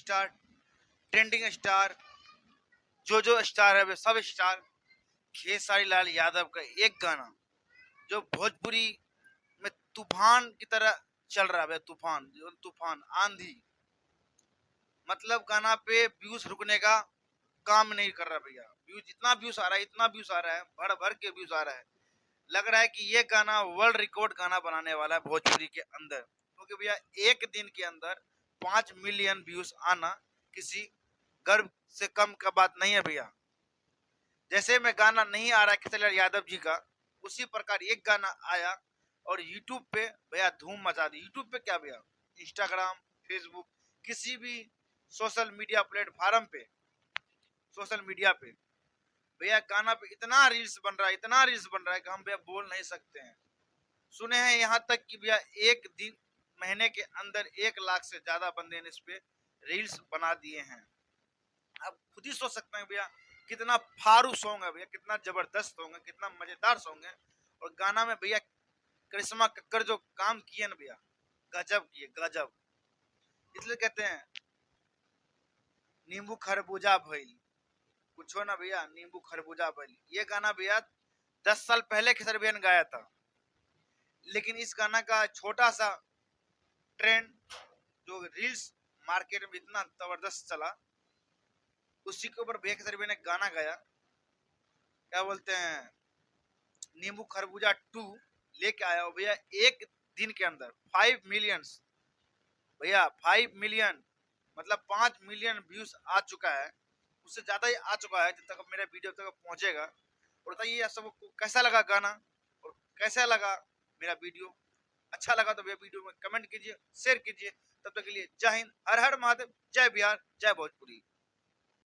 Star, trending star, जो star है वे सब स्टार, खेसारी लाल यादव का एक गाना जो भोजपुरी में तूफान की तरह चल रहा है, तूफान तूफान आंधी, मतलब गाना पे व्यूज रुकने का काम नहीं कर रहा भैया। व्यूज इतना व्यूज आ रहा है, इतना व्यूज आ रहा है, भर भर के व्यूज आ रहा है। लग रहा है कि ये गाना वर्ल्ड रिकॉर्ड गाना बनाने वाला है भोजपुरी के अंदर, क्योंकि भैया एक दिन के अंदर 5 मिलियन व्यूज आना किसी गर्व से कम का बात नहीं है भैया। जैसे में गाना नहीं आ रहा है खेसारी लाल यादव जी का, उसी प्रकार एक गाना आया और यूट्यूब पे भैया धूम मचा दी। यूट्यूब पे क्या भैया, इंस्टाग्राम, फेसबुक, किसी भी सोशल मीडिया प्लेटफॉर्म पे, सोशल मीडिया पे भैया गाना पे इतना रील्स बन रहा है, इतना रील्स बन रहा है कि हम भैया बोल नहीं सकते हैं। सुने हैं यहाँ तक कि भैया एक दिन महीने के अंदर 1 लाख से ज्यादा बंदे ने इस पे रील्स बना दिए हैं। आप खुद ही सोच सकते हैं भैया कितना फारू सॉन्ग है भैया, कितना जबरदस्त सॉन्ग है, कितना मजेदार सॉन्ग है। और गाना में भैया करिश्मा कक्कर जो काम किए ना भैया, गजब किए गजब। इसलिए कहते हैं नींबू खरबूजा भइल, कुछ हो ना भैया, नींबू खरबूजा भइल। ये गाना भैया 10 साल पहले खेसर भैया ने गाया था, लेकिन इस गाना का छोटा सा ट्रेंड जो रील्स मार्केट में इतना जबरदस्त चला, उसी के ऊपर भैया खेसर भैया ने गाना गाया, क्या बोलते हैं, नींबू खरबूजा 2 लेके आया हो भैया एक दिन के अंदर 5 मिलियन भैया, 5 मिलियन, मतलब 5 मिलियन व्यूज आ चुका है, उससे ज्यादा ही आ चुका है जब तक मेरा वीडियो तक पहुंचेगा। और बताइए आप सबको कैसा लगा गाना और कैसा लगा मेरा वीडियो। अच्छा लगा तो भैया वीडियो में कमेंट कीजिए, शेयर कीजिए। तब तक के लिए जय हिंद, हर हर महादेव, जय बिहार, जय भोजपुरी।